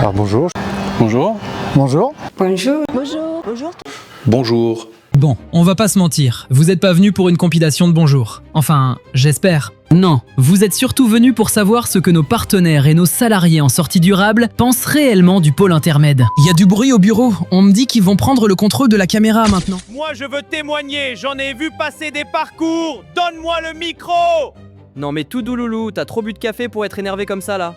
Alors bonjour. Bonjour. Bonjour. Bonjour. Bonjour. Bonjour. Bonjour. Bon, on va pas se mentir, vous êtes pas venu pour une compilation de bonjour. Enfin, j'espère. Non, vous êtes surtout venu pour savoir ce que nos partenaires et nos salariés en sortie durable pensent réellement du pôle intermède. Il y a du bruit au bureau, on me dit qu'ils vont prendre le contrôle de la caméra maintenant. Moi je veux témoigner, j'en ai vu passer des parcours. Donne-moi le micro. Non mais tout doux loulou, t'as trop bu de café pour être énervé comme ça là.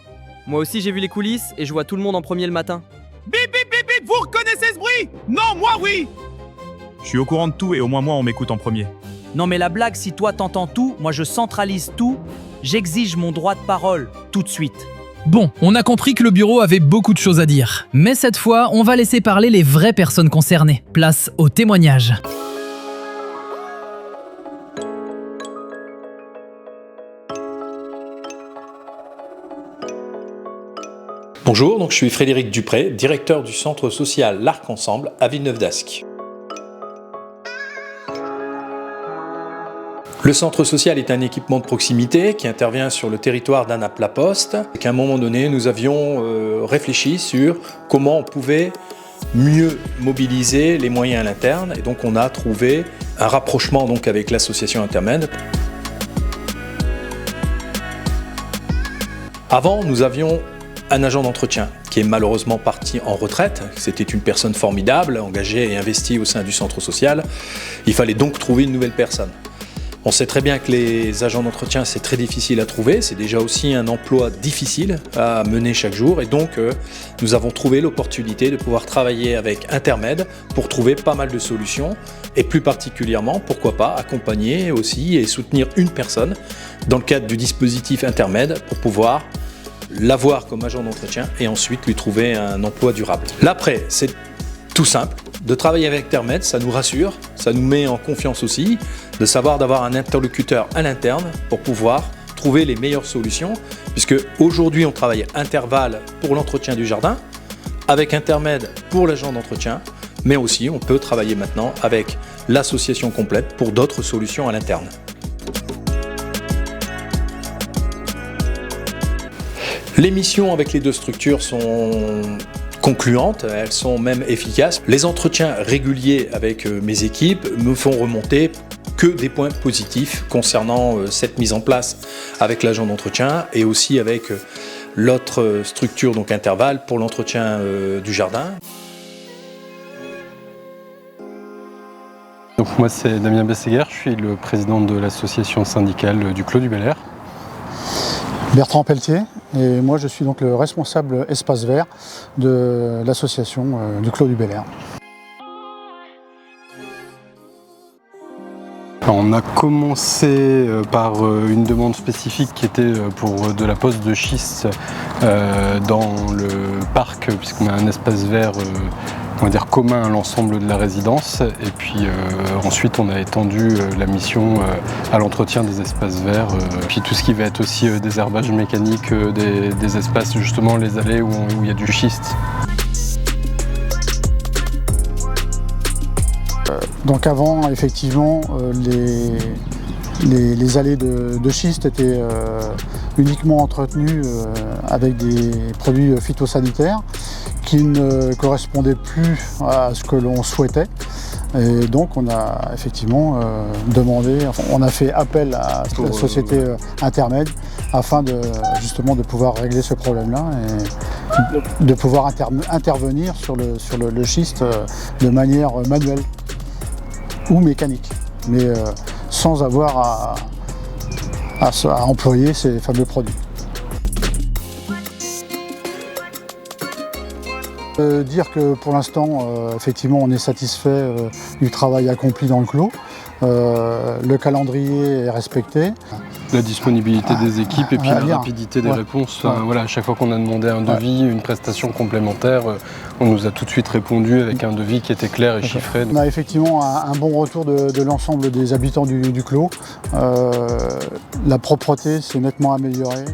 Moi aussi j'ai vu les coulisses et je vois tout le monde en premier le matin. Bip bip bip bip, vous reconnaissez ce bruit? Non, moi oui. Je suis au courant de tout et au moins moi on m'écoute en premier. Non mais la blague, si toi t'entends tout, moi je centralise tout, j'exige mon droit de parole, tout de suite. Bon, on a compris que le bureau avait beaucoup de choses à dire. Mais cette fois, on va laisser parler les vraies personnes concernées. Place au témoignage. Bonjour, donc je suis Frédéric Dupré, directeur du centre social L'Arc Ensemble à Villeneuve-d'Ascq. Le centre social est un équipement de proximité qui intervient sur le territoire d'Annaple-la-Poste et qu'à un moment donné, nous avions réfléchi sur comment on pouvait mieux mobiliser les moyens à l'interne. Et donc on a trouvé un rapprochement donc avec l'association Intermède. Avant, nous avions un agent d'entretien qui est malheureusement parti en retraite. C'était une personne formidable, engagée et investie au sein du centre social. Il fallait donc trouver une nouvelle personne. On sait très bien que les agents d'entretien, c'est très difficile à trouver. C'est déjà aussi un emploi difficile à mener chaque jour. Et donc, nous avons trouvé l'opportunité de pouvoir travailler avec Intermède pour trouver pas mal de solutions. Et plus particulièrement, pourquoi pas, accompagner aussi et soutenir une personne dans le cadre du dispositif Intermède pour pouvoir l'avoir comme agent d'entretien et ensuite lui trouver un emploi durable. L'après, c'est tout simple. De travailler avec Intermède, ça nous rassure, ça nous met en confiance aussi, de savoir d'avoir un interlocuteur à l'interne pour pouvoir trouver les meilleures solutions, puisque aujourd'hui on travaille intervalle pour l'entretien du jardin, avec Intermède pour l'agent d'entretien, mais aussi on peut travailler maintenant avec l'association complète pour d'autres solutions à l'interne. Les missions avec les deux structures sont concluantes, elles sont même efficaces. Les entretiens réguliers avec mes équipes me font remonter que des points positifs concernant cette mise en place avec l'agent d'entretien et aussi avec l'autre structure, donc Intervalle, pour l'entretien du jardin. Donc moi c'est Damien Bességuer, je suis le président de l'association syndicale du Clos du Bel Air. Bertrand Pelletier, et moi je suis donc le responsable espace vert de l'association du Clos du Bel Air. On a commencé par une demande spécifique qui était pour de la pose de schiste dans le parc, puisqu'on a un espace vert on va dire commun à l'ensemble de la résidence. Et puis ensuite on a étendu la mission à l'entretien des espaces verts, puis tout ce qui va être aussi désherbage mécanique des espaces, justement les allées où il y a du schiste. Donc avant, effectivement, les allées de schiste étaient uniquement entretenues avec des produits phytosanitaires qui ne correspondaient plus à ce que l'on souhaitait. Et donc on a effectivement on a fait appel à la société Intermède afin justement de pouvoir régler ce problème-là et de pouvoir intervenir sur le schiste de manière manuelle ou mécanique, mais sans avoir à employer ces fameux produits. Dire que pour l'instant, effectivement, on est satisfait du travail accompli dans le clos. Le calendrier est respecté. La disponibilité des équipes et puis la rapidité des réponses. Voilà, à chaque fois qu'on a demandé un devis, une prestation complémentaire, on nous a tout de suite répondu avec un devis qui était clair et chiffré. On a effectivement un bon retour de l'ensemble des habitants du clos. La propreté s'est nettement améliorée.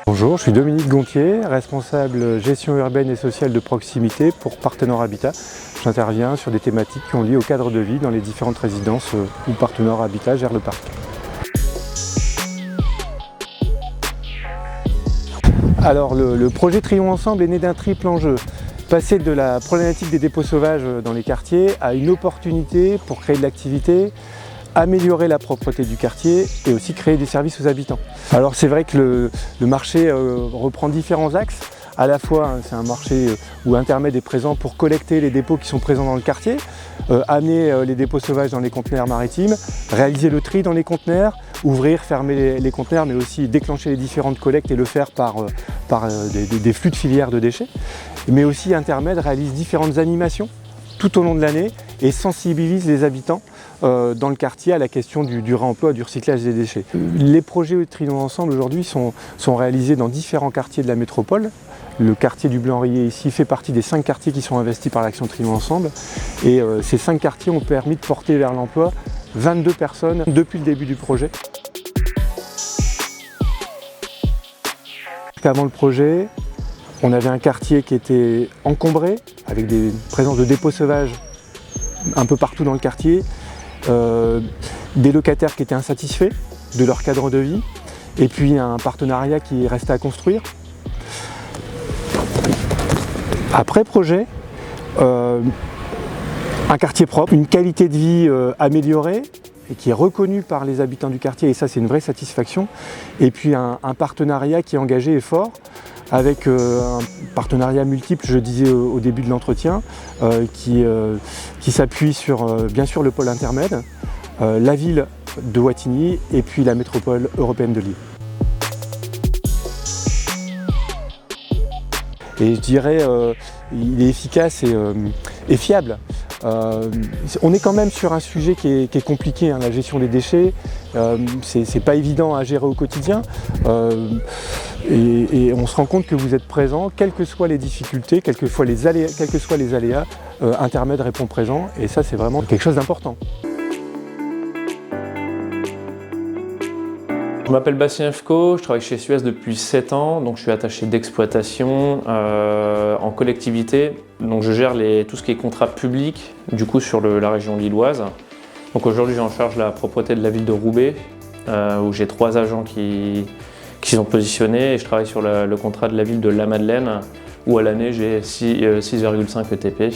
Bonjour, je suis Dominique Gontier, responsable gestion urbaine et sociale de proximité pour Partenord Habitat. J'interviens sur des thématiques qui ont lieu au cadre de vie dans les différentes résidences où Partenord Habitat gère le parc. Alors le projet Trions Ensemble est né d'un triple enjeu. Passer de la problématique des dépôts sauvages dans les quartiers à une opportunité pour créer de l'activité, améliorer la propreté du quartier et aussi créer des services aux habitants. Alors c'est vrai que le marché reprend différents axes. À la fois, c'est un marché où Intermed est présent pour collecter les dépôts qui sont présents dans le quartier, amener les dépôts sauvages dans les conteneurs maritimes, réaliser le tri dans les conteneurs, ouvrir, fermer les conteneurs, mais aussi déclencher les différentes collectes et le faire par des flux de filières de déchets. Mais aussi Intermed réalise différentes animations tout au long de l'année et sensibilise les habitants dans le quartier à la question du réemploi, du recyclage des déchets. Les projets Trions Ensemble aujourd'hui sont réalisés dans différents quartiers de la métropole. Le quartier du Blanc-Rillé ici fait partie des 5 quartiers qui sont investis par l'action Trions Ensemble. Et ces 5 quartiers ont permis de porter vers l'emploi 22 personnes depuis le début du projet. Avant le projet, on avait un quartier qui était encombré, avec des présences de dépôts sauvages un peu partout dans le quartier, des locataires qui étaient insatisfaits de leur cadre de vie, et puis un partenariat qui restait à construire. Après projet, un quartier propre, une qualité de vie améliorée et qui est reconnue par les habitants du quartier, et ça c'est une vraie satisfaction. Et puis un partenariat qui est engagé et fort, avec un partenariat multiple, je disais au début de l'entretien, qui s'appuie sur bien sûr le pôle Intermed, la ville de Wattignies et puis la métropole européenne de Lille. Et je dirais il est efficace et fiable. On est quand même sur un sujet qui est compliqué, hein, la gestion des déchets. C'est pas évident à gérer au quotidien. Et on se rend compte que vous êtes présent, quelles que soient les difficultés, quels que soient les aléas, Intermed répond présent. Et ça, c'est vraiment quelque chose d'important. Je m'appelle Bastien Fco, je travaille chez Suez depuis 7 ans, donc je suis attaché d'exploitation en collectivité. Donc je gère tout ce qui est contrat public, du coup sur la région lilloise. Donc aujourd'hui j'ai en charge la propreté de la ville de Roubaix, où j'ai 3 agents qui sont positionnés, et je travaille sur le contrat de la ville de La Madeleine, où à l'année j'ai 6,5 ETP.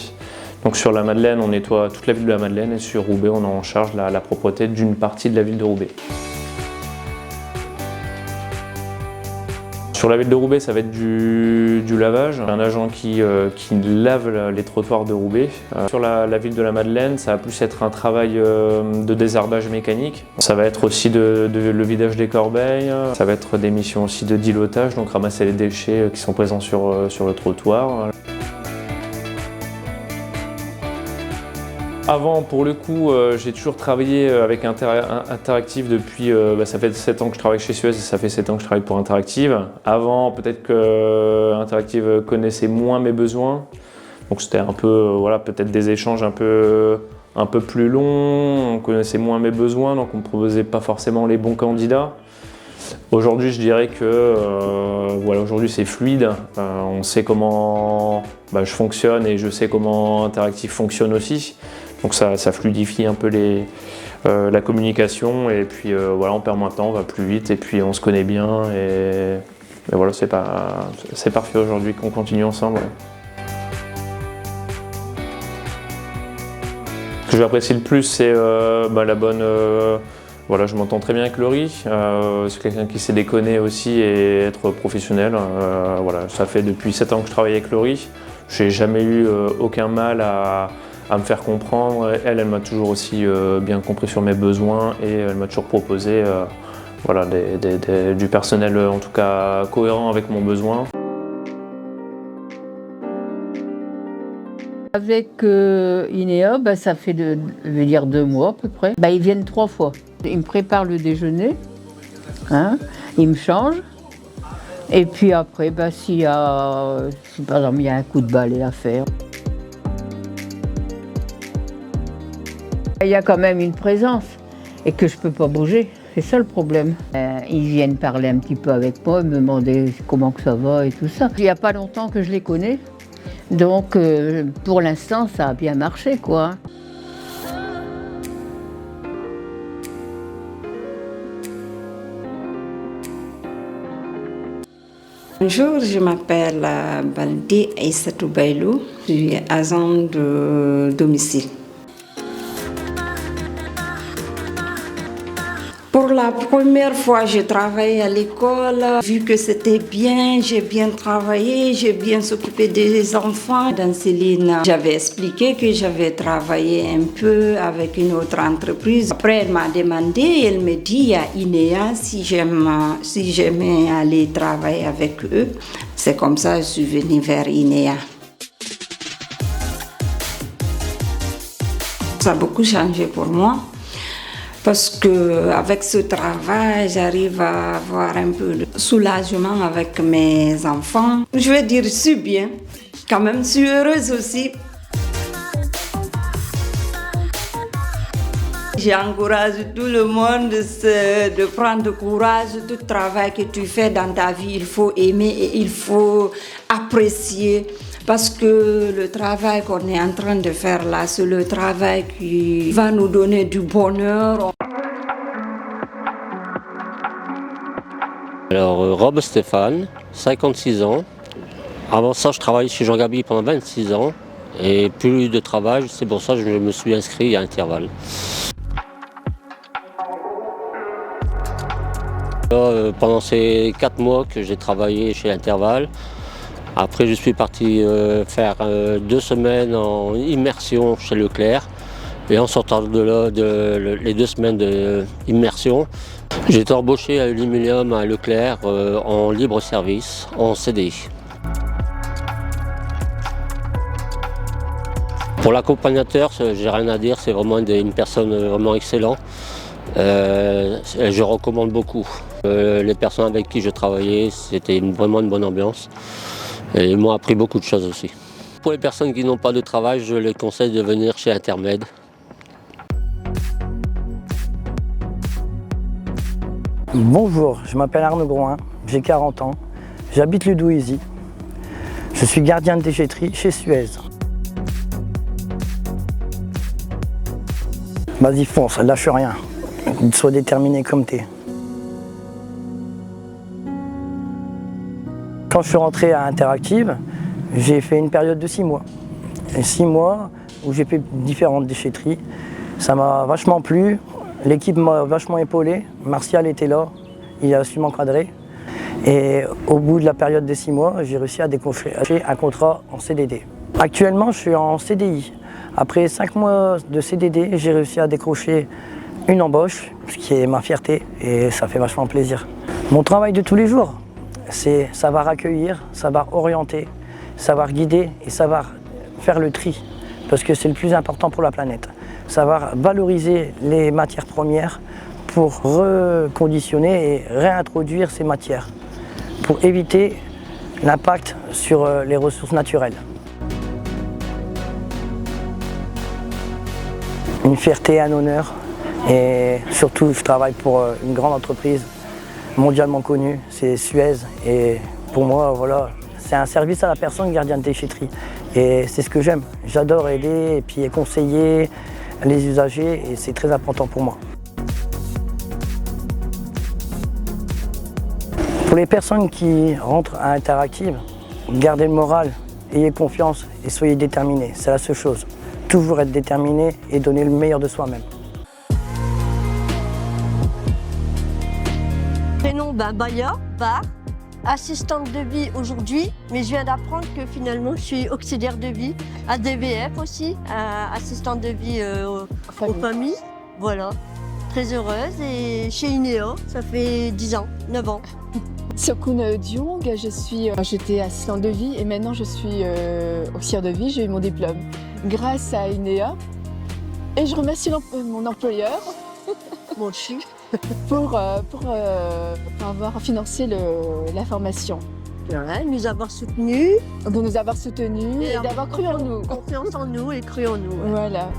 Donc sur La Madeleine on nettoie toute la ville de La Madeleine, et sur Roubaix on a en charge la propreté d'une partie de la ville de Roubaix. Sur la ville de Roubaix, ça va être du lavage, un agent qui lave les trottoirs de Roubaix. Sur la ville de La Madeleine, ça va plus être un travail de désherbage mécanique. Ça va être aussi le vidage des corbeilles, ça va être des missions aussi de dilotage, donc ramasser les déchets qui sont présents sur le trottoir. Avant, pour le coup, j'ai toujours travaillé avec Interactive depuis, ça fait 7 ans que je travaille chez Suez et ça fait 7 ans que je travaille pour Interactive. Avant, peut-être que Interactive connaissait moins mes besoins, donc c'était un peu, peut-être des échanges un peu plus longs, on connaissait moins mes besoins, donc on ne me proposait pas forcément les bons candidats. Aujourd'hui, je dirais que aujourd'hui c'est fluide, on sait comment je fonctionne et je sais comment Interactive fonctionne aussi. Donc ça fluidifie un peu la communication, et puis on perd moins de temps, on va plus vite, et puis on se connaît bien, et voilà, c'est parfait aujourd'hui qu'on continue ensemble. Ouais. Ce que j'apprécie le plus, c'est la bonne... je m'entends très bien avec Laurie, c'est quelqu'un qui sait déconner aussi et être professionnel. Ça fait depuis 7 ans que je travaille avec Laurie, j'ai jamais eu aucun mal à me faire comprendre. Elle m'a toujours aussi bien compris sur mes besoins, et elle m'a toujours proposé du personnel en tout cas cohérent avec mon besoin. Avec INEA, ça fait 2 mois à peu près. Ils viennent 3 fois. Ils me préparent le déjeuner, ils me changent. Et puis après, si par exemple il y a un coup de balai à faire. Il y a quand même une présence et que je ne peux pas bouger, c'est ça le problème. Ils viennent parler un petit peu avec moi, me demander comment que ça va et tout ça. Il n'y a pas longtemps que je les connais, donc pour l'instant ça a bien marché quoi. Bonjour, je m'appelle Baldi Aïssatou Bailou, je suis agent de domicile. Pour la première fois, j'ai travaillé à l'école. Vu que c'était bien, j'ai bien travaillé, j'ai bien s'occupé des enfants. Dans Céline, j'avais expliqué que j'avais travaillé un peu avec une autre entreprise. Après, elle m'a demandé, elle me dit, il y a INEA, si j'aimais aller travailler avec eux. C'est comme ça que je suis venue vers INEA. Ça a beaucoup changé pour moi. Parce qu'avec ce travail, j'arrive à avoir un peu de soulagement avec mes enfants. Je veux dire, je suis bien. Quand même, je suis heureuse aussi. J'encourage tout le monde de prendre courage. Tout le travail que tu fais dans ta vie, il faut aimer et il faut apprécier. Parce que le travail qu'on est en train de faire là, c'est le travail qui va nous donner du bonheur. Alors, Rob Stéphane, 56 ans. Avant ça, je travaillais chez Jean Gabi pendant 26 ans. Et plus de travail, c'est pour ça que je me suis inscrit à Interval. Là, pendant ces 4 mois que j'ai travaillé chez Interval, après, je suis parti faire 2 semaines en immersion chez Leclerc. Et en sortant de là, les 2 semaines d'immersion, j'ai été embauché à Aluminium à Leclerc en libre service, en CDI. Pour l'accompagnateur, j'ai rien à dire, c'est vraiment une personne vraiment excellente. Je recommande beaucoup. Les personnes avec qui je travaillais, c'était vraiment une bonne ambiance. Et ils m'ont appris beaucoup de choses aussi. Pour les personnes qui n'ont pas de travail, je les conseille de venir chez Intermed. Bonjour, je m'appelle Arnaud Groin, j'ai 40 ans, j'habite le Douaisis. Je suis gardien de déchetterie chez Suez. Vas-y fonce, lâche rien, sois déterminé comme t'es. Quand je suis rentré à Interactive, j'ai fait une période de 6 mois. Et 6 mois où j'ai fait différentes déchetteries. Ça m'a vachement plu, l'équipe m'a vachement épaulé. Martial était là, il a su m'encadrer. Et au bout de la période de 6 mois, j'ai réussi à décrocher un contrat en CDD. Actuellement, je suis en CDI. Après 5 mois de CDD, j'ai réussi à décrocher une embauche, ce qui est ma fierté et ça fait vachement plaisir. Mon travail de tous les jours, c'est savoir accueillir, savoir orienter, savoir guider et savoir faire le tri, parce que c'est le plus important pour la planète. Savoir valoriser les matières premières pour reconditionner et réintroduire ces matières, pour éviter l'impact sur les ressources naturelles. Une fierté, un honneur, et surtout je travaille pour une grande entreprise mondialement connue, c'est Suez, et pour moi, voilà, c'est un service à la personne, gardien de déchetterie. Et c'est ce que j'aime. J'adore aider et puis conseiller les usagers et c'est très important pour moi. Pour les personnes qui rentrent à Interactive, gardez le moral, ayez confiance et soyez déterminés. C'est la seule chose. Toujours être déterminé et donner le meilleur de soi-même. Prénom Baya, Bar, assistante de vie aujourd'hui, mais je viens d'apprendre que finalement je suis auxiliaire de vie, à DVF aussi, assistante de vie aux familles. Voilà, très heureuse et chez INEA, ça fait 10 ans, 9 ans. Sokun Diong, j'étais assistante de vie et maintenant je suis auxiliaire de vie, j'ai eu mon diplôme grâce à INEA et je remercie mon employeur. Mon chou. pour avoir financé la formation. Ouais, nous avoir soutenus. De nous avoir soutenus et d'avoir cru en nous. Confiance en nous et cru en nous. Ouais. Voilà.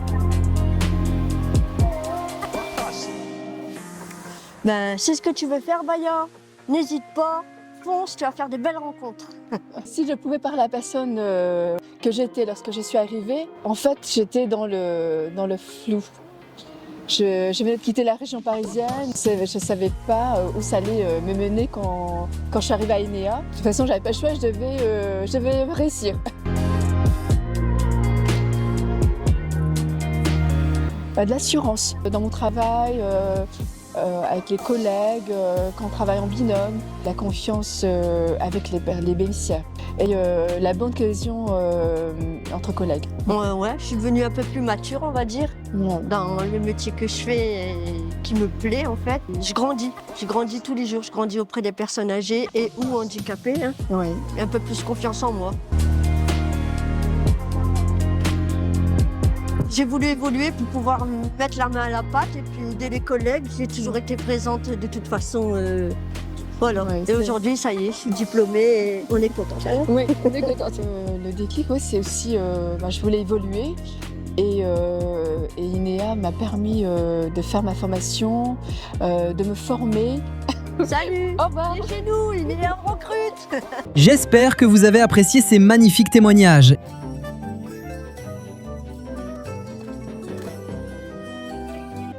Ben, c'est ce que tu veux faire, Baya. N'hésite pas, fonce, tu vas faire des belles rencontres. Si je pouvais parler à la personne que j'étais lorsque je suis arrivée, en fait, j'étais dans le flou. Je venais de quitter la région parisienne, je ne savais pas où ça allait me mener quand je suis arrivée à Enea. De toute façon, j'avais pas le choix, je devais réussir. De l'assurance dans mon travail, avec les collègues, quand on travaille en binôme, la confiance avec les bénéficiaires et la bonne cohésion entre collègues. Ouais, je suis devenue un peu plus mature, on va dire, dans le métier que je fais et qui me plaît en fait. Je grandis tous les jours, je grandis auprès des personnes âgées et ou handicapées. Hein. Ouais. Un peu plus confiance en moi. J'ai voulu évoluer pour pouvoir mettre la main à la pâte et puis aider les collègues. J'ai toujours été présente de toute façon. Voilà. Ouais, et aujourd'hui, ça y est, je suis diplômée et on est content. Oui, on est content. Le déclic, c'est aussi, je voulais évoluer et Enea m'a permis de faire ma formation, de me former. Salut! Au revoir! Il est chez nous, il est en recrute! J'espère que vous avez apprécié ces magnifiques témoignages.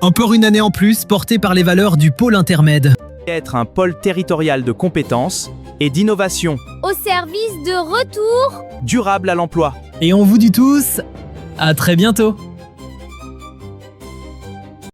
Encore une année en plus portée par les valeurs du pôle intermède. Être un pôle territorial de compétences et d'innovation. Au service de retour durable à l'emploi. Et on vous dit tous à très bientôt.